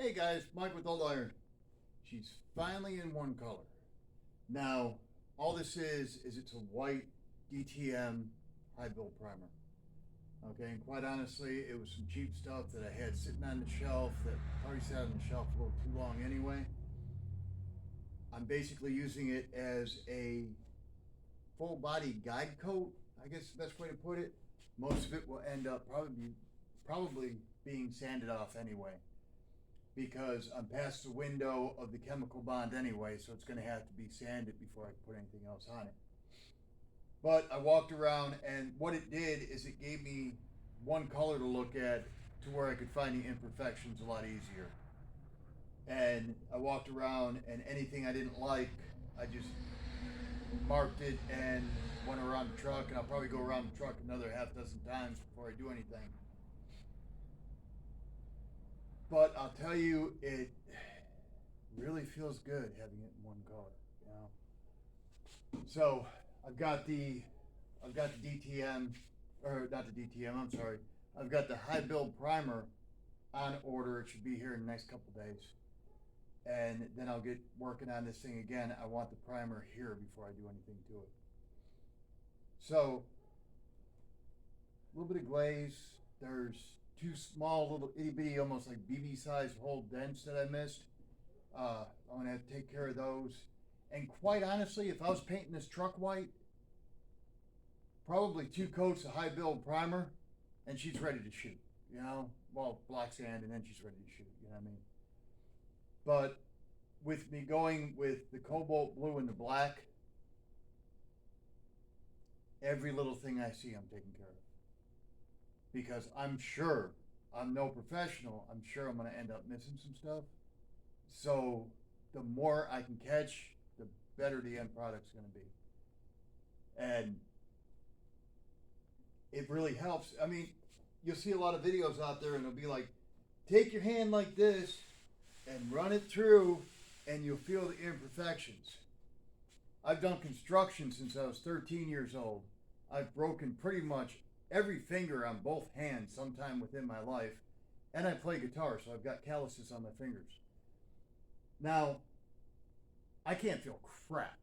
Hey guys, Mike with Old Iron. She's finally in one color. Now, all this is it's a white DTM high build primer. Okay, and quite honestly, it was some cheap stuff that I had sitting on the shelf that probably sat on the shelf a little too long anyway. I'm basically using it as a full body guide coat, I guess is the best way to put it. Most of it will end up probably being sanded off anyway, because I'm past the window of the chemical bond anyway, so it's going to have to be sanded before I can put anything else on it. But I walked around, and what it did is it gave me one color to look at to where I could find the imperfections a lot easier. And I walked around, and anything I didn't like, I just marked it and went around the truck, and I'll probably go around the truck another half dozen times before I do anything. But I'll tell you, it really feels good having it in one color, you know. So I've got the DTM, or not the DTM. I'm sorry. I've got the high build primer on order. It should be here in the next couple days, and then I'll get working on this thing again. I want the primer here before I do anything to it. So a little bit of glaze. There's two small little itty bitty, almost like BB sized hole dents that I missed. I'm gonna have to take care of those. And quite honestly, if I was painting this truck white, probably 2 coats of high build primer, and she's ready to shoot. You know, well, black sand, and then she's ready to shoot. You know what I mean? But with me going with the cobalt blue and the black, every little thing I see, I'm taking care of. Because I'm sure, I'm no professional, I'm sure I'm going to end up missing some stuff. So the more I can catch, the better the end product's going to be. And it really helps. I mean, you'll see a lot of videos out there, and it'll be like, take your hand like this and run it through, and you'll feel the imperfections. I've done construction since I was 13 years old. I've broken pretty much every finger on both hands sometime within my life, and I play guitar, so I've got calluses on my fingers. Now, I can't feel crap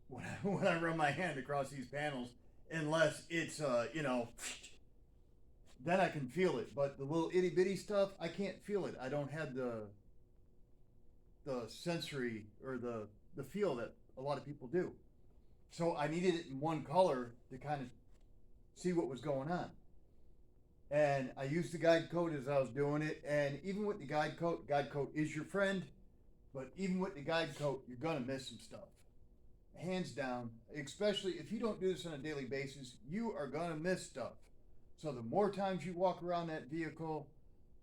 when I run my hand across these panels, unless it's then I can feel it. But the little itty bitty stuff, I can't feel it. I don't have the sensory or the feel that a lot of people do. So I needed it in one color to kind of see what was going on. And I used the guide coat as I was doing it. And even with the guide coat is your friend. But even with the guide coat, you're going to miss some stuff. Hands down, especially if you don't do this on a daily basis, you are going to miss stuff. So the more times you walk around that vehicle,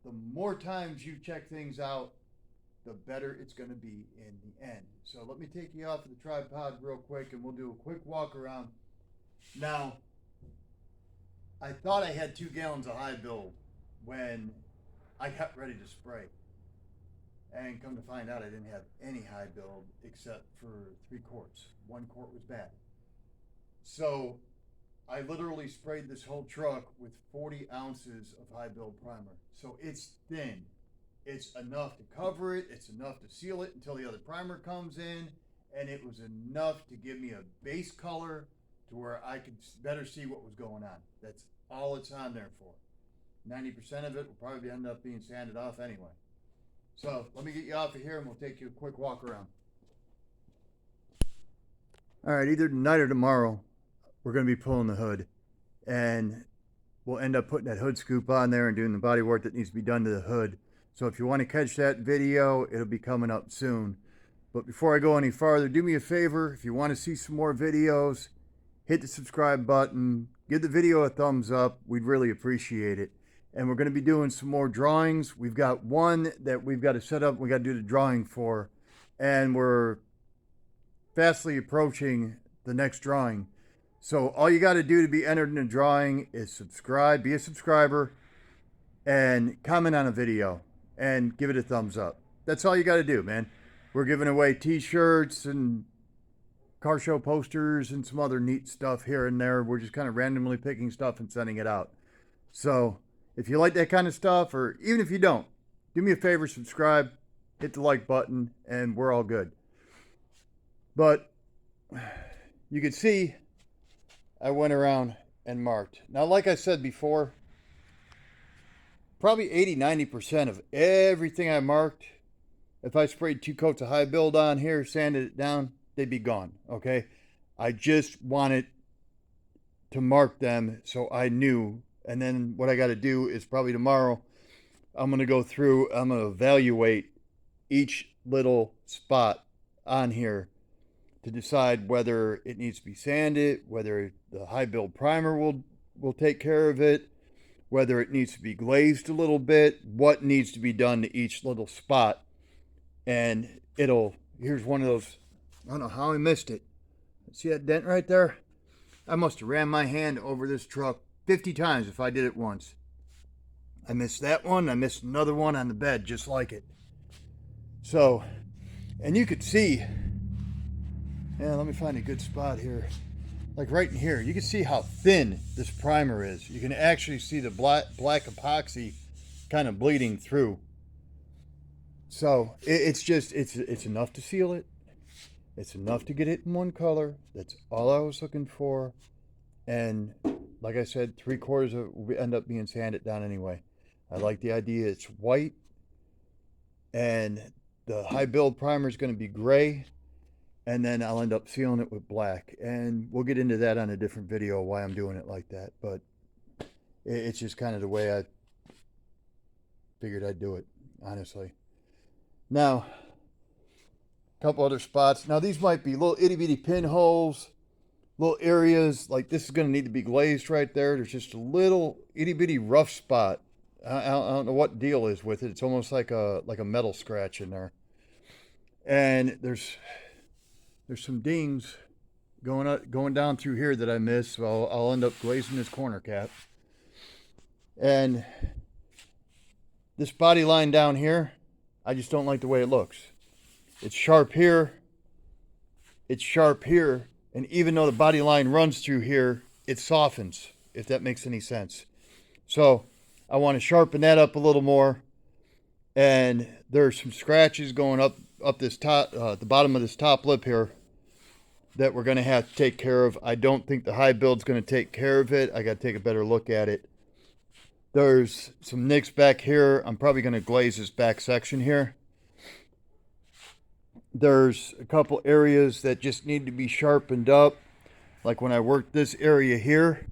the more times you check things out, the better it's going to be in the end. So let me take you off of the tripod real quick, and we'll do a quick walk around. Now, I thought I had 2 gallons of high build when I got ready to spray. And come to find out, I didn't have any high build except for 3 quarts. 1 quart was bad. So I literally sprayed this whole truck with 40 ounces of high build primer. So it's thin. It's enough to cover it. It's enough to seal it until the other primer comes in. And it was enough to give me a base color to where I could better see what was going on. That's all it's on there for. 90% of it will probably end up being sanded off anyway. So let me get you off of here, and we'll take you a quick walk around. All right, either tonight or tomorrow, we're going to be pulling the hood, and we'll end up putting that hood scoop on there and doing the body work that needs to be done to the hood. So if you want to catch that video, it'll be coming up soon. But before I go any farther, do me a favor. If you want to see some more videos, hit the subscribe button, give the video a thumbs up. We'd really appreciate it. And we're going to be doing some more drawings. We've got one that we've got to set up. We got to do the drawing for. And we're fastly approaching the next drawing. So all you got to do to be entered in the drawing is subscribe, be a subscriber, and comment on a video and give it a thumbs up. That's all you got to do, man. We're giving away t-shirts and car show posters and some other neat stuff here and there. We're just kind of randomly picking stuff and sending it out. So if you like that kind of stuff, or even if you don't, do me a favor, subscribe, hit the like button, and we're all good. But you can see I went around and marked. Now, like I said before, probably 80-90% of everything I marked, if I sprayed 2 coats of high build on here, sanded it down, they'd be gone, okay? I just wanted to mark them so I knew. And then what I got to do is probably tomorrow, I'm going to go through, I'm going to evaluate each little spot on here to decide whether it needs to be sanded, whether the high build primer will take care of it, whether it needs to be glazed a little bit, what needs to be done to each little spot. And here's one of those, I don't know how I missed it. See that dent right there? I must have ran my hand over this truck 50 times if I did it once. I missed that one. I missed another one on the bed just like it. So, and you could see, let me find a good spot here. Like right in here, you can see how thin this primer is. You can actually see the black epoxy kind of bleeding through. So it's enough to seal it. It's enough to get it in one color. That's all I was looking for. And like I said, 3/4 of it will end up being sanded down anyway. I like the idea. It's white, and the high build primer is going to be gray, and then I'll end up sealing it with black. And we'll get into that on a different video, why I'm doing it like that. But it's just kind of the way I figured I'd do it, honestly. Now, a couple other spots. Now, these might be little itty bitty pinholes, little areas. Like this is going to need to be glazed right there. There's just a little itty bitty rough spot. I don't know what deal is with it. It's almost like a metal scratch in there. And there's some dings going down through here that I missed. So I'll end up glazing this corner cap. And this body line down here, I just don't like the way it looks. It's sharp here. It's sharp here. And even though the body line runs through here, it softens, if that makes any sense. So I want to sharpen that up a little more. And there's some scratches going up this top, the bottom of this top lip here that we're going to have to take care of. I don't think the high build's going to take care of it. I got to take a better look at it. There's some nicks back here. I'm probably going to glaze this back section here. There's a couple areas that just need to be sharpened up. Like when I worked this area here,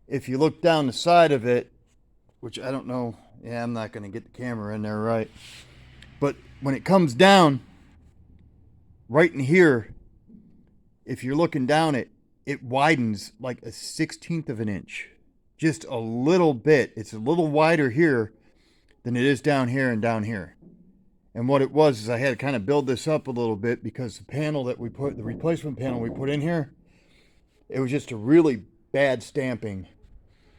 if you look down the side of it, which I don't know, I'm not going to get the camera in there right. But when it comes down, right in here, if you're looking down it widens like a 1/16 of an inch. Just a little bit. It's a little wider here than it is down here and down here. And what it was is I had to kind of build this up a little bit because the panel that we put, the replacement panel we put in here, it was just a really bad stamping.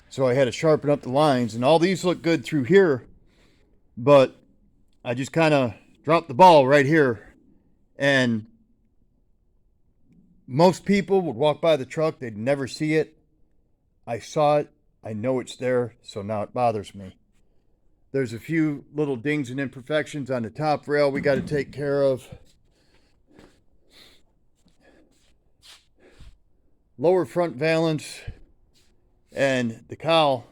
So I had to sharpen up the lines, and all these look good through here, but I just kind of dropped the ball right here. And most people would walk by the truck, they'd never see it. I saw it, I know it's there, so now it bothers me. There's a few little dings and imperfections on the top rail we got to take care of. Lower front valance and the cowl,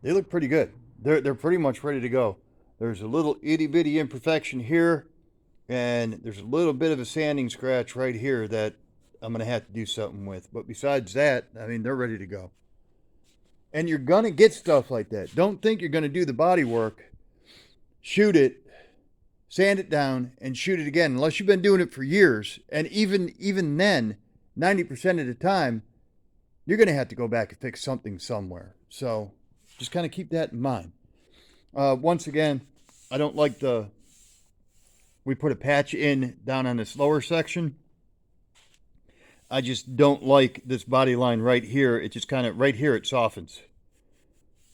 they look pretty good. They're pretty much ready to go. There's a little itty bitty imperfection here, and there's a little bit of a sanding scratch right here that I'm going to have to do something with. But besides that, I mean, they're ready to go. And you're going to get stuff like that. Don't think you're going to do the body work, shoot it, sand it down, and shoot it again. Unless you've been doing it for years. And even then, 90% of the time, you're going to have to go back and fix something somewhere. So just kind of keep that in mind. Once again, I don't like we put a patch in down on this lower section. I just don't like this body line right here. It just kind of, right here, it softens.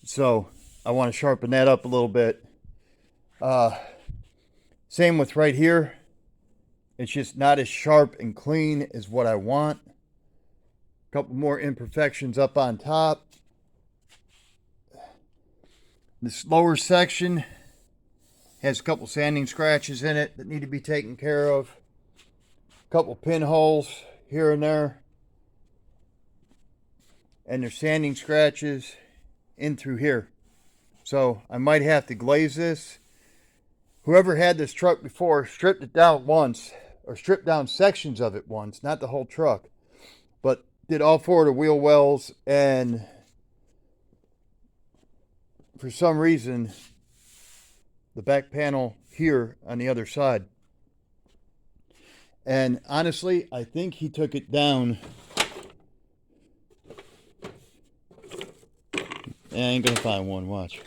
So I want to sharpen that up a little bit. Same with right here. It's just not as sharp and clean as what I want. A couple more imperfections up on top. This lower section Has a couple sanding scratches in it that need to be taken care of. A couple pinholes here and there. And there's sanding scratches in through here. So I might have to glaze this. Whoever had this truck before stripped it down once, or stripped down sections of it once, not the whole truck, but did all four of the wheel wells, and for some reason the back panel here on the other side. And honestly, I think he took it down. I ain't gonna find one, watch.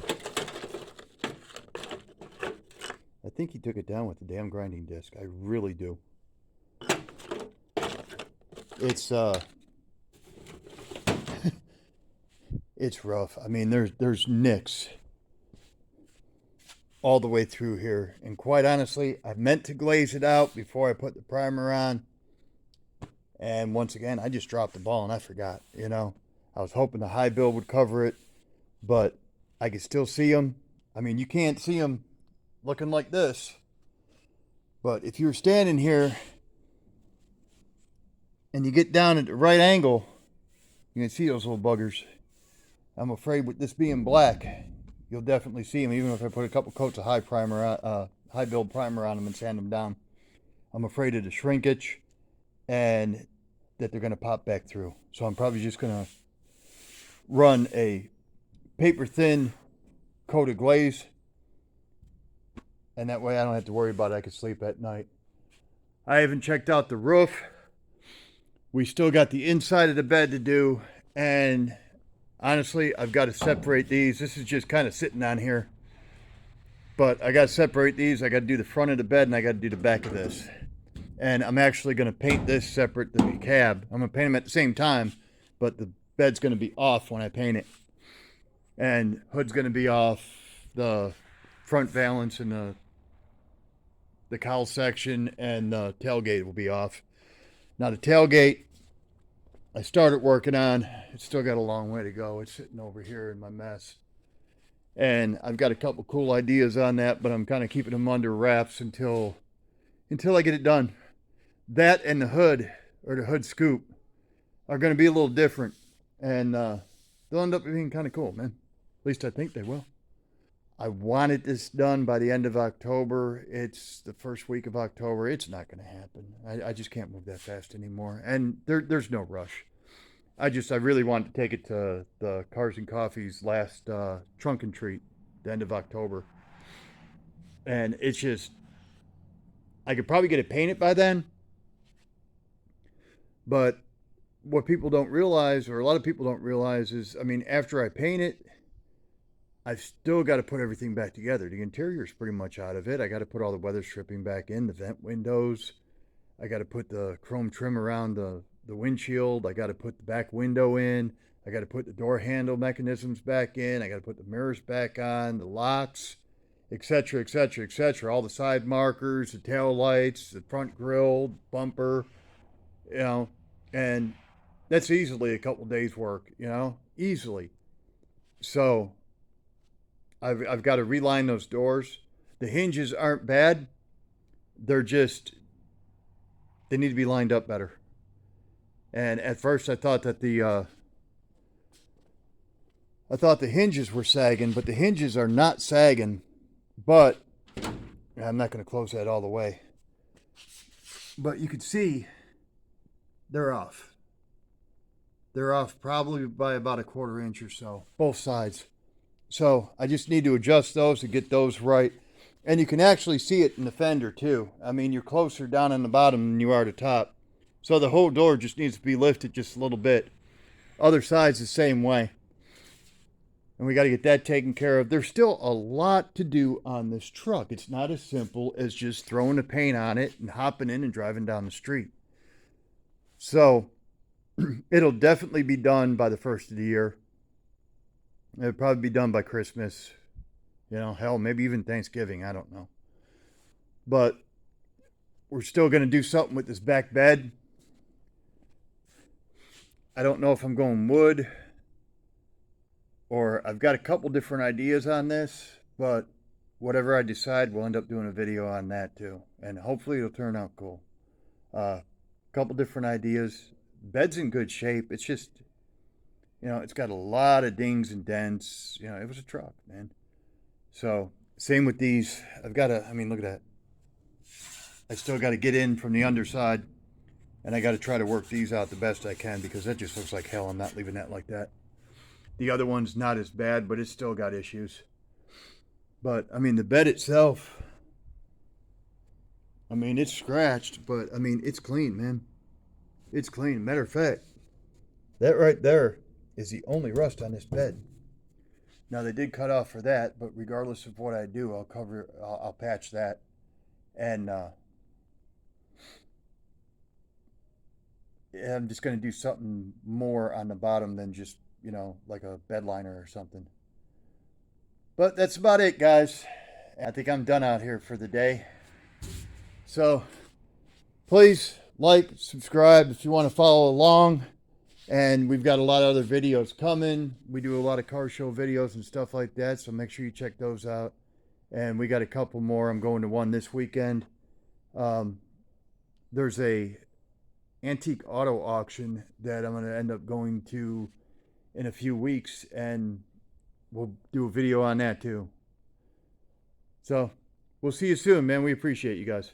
I think he took it down with the damn grinding disc. I really do. It's it's rough. I mean, there's nicks all the way through here. And quite honestly, I meant to glaze it out before I put the primer on. And once again, I just dropped the ball and I forgot, you know. I was hoping the high build would cover it, but I could still see them. I mean, you can't see them looking like this. But if you were standing here and you get down at the right angle, you can see those little buggers. I'm afraid with this being black, you'll definitely see them, even if I put a couple coats of high build primer on them and sand them down. I'm afraid of the shrinkage and that they're going to pop back through. So I'm probably just going to run a paper thin coat of glaze, and that way I don't have to worry about it. I can sleep at night. I haven't checked out the roof. We still got the inside of the bed to do, and honestly, I've got to separate these. This is just kind of sitting on here, but I got to separate these. I got to do the front of the bed, and I got to do the back of this. And I'm actually going to paint this separate than the cab. I'm going to paint them at the same time, but the bed's going to be off when I paint it. And hood's going to be off, the front valance and the cowl section, and the tailgate will be off. Now the tailgate, I started working on. It's still got a long way to go. It's sitting over here in my mess. And I've got a couple cool ideas on that, but I'm kind of keeping them under wraps until I get it done. That and the hood, or the hood scoop, are going to be a little different. And they'll end up being kind of cool, man. At least I think they will. I wanted this done by the end of October. It's the first week of October. It's not going to happen. I just can't move that fast anymore. And there's no rush. I really wanted to take it to the Cars and Coffee's last trunk and treat, the end of October. And it's just, I could probably get it painted by then. But what people don't realize, or a lot of people don't realize, is, I mean, after I paint it, I've still got to put everything back together. The interior is pretty much out of it. I got to put all the weather stripping back in, the vent windows. I got to put the chrome trim around the windshield. I got to put the back window in. I got to put the door handle mechanisms back in. I got to put the mirrors back on, the locks, etc., etc., etc. All the side markers, the tail lights, the front grille, bumper, you know, and that's easily a couple days work, you know, easily. So I've got to reline those doors. The hinges aren't bad. They need to be lined up better. And at first I thought that the hinges were sagging, but the hinges are not sagging. But I'm not going to close that all the way. But you can see they're off. They're off probably by about a 1/4 inch or so, both sides. So I just need to adjust those to get those right. And you can actually see it in the fender too. I mean, you're closer down on the bottom than you are to top. So the whole door just needs to be lifted just a little bit. Other sides the same way. And we got to get that taken care of. There's still a lot to do on this truck. It's not as simple as just throwing the paint on it and hopping in and driving down the street. So it'll definitely be done by the first of the year. It'll probably be done by Christmas. You know, hell, maybe even Thanksgiving. I don't know. But we're still going to do something with this back bed. I don't know if I'm going wood, or I've got a couple different ideas on this, but whatever I decide, we'll end up doing a video on that too, and hopefully it'll turn out cool. Couple different ideas. Bed's in good shape. It's just, it's got a lot of dings and dents. It was a truck, man. So same with these. I've got to. I mean, look at that. I still got to get in from the underside, and I got to try to work these out the best I can because that just looks like hell. I'm not leaving that like that. The other one's not as bad, but it's still got issues. But I mean, the bed itself, I mean, it's scratched, but I mean, it's clean, man. It's clean. Matter of fact, that right there is the only rust on this bed. Now they did cut off for that, but regardless of what I do, I'll patch that, and I'm just going to do something more on the bottom than just like a bed liner or something. But that's about it, guys. I think I'm done out here for the day. So please like, subscribe if you want to follow along. And we've got a lot of other videos coming. We do a lot of car show videos and stuff like that, so make sure you check those out. And we got a couple more. I'm going to one this weekend. There's a antique auto auction that I'm going to end up going to in a few weeks, and we'll do a video on that too. So we'll see you soon, man. We appreciate you guys.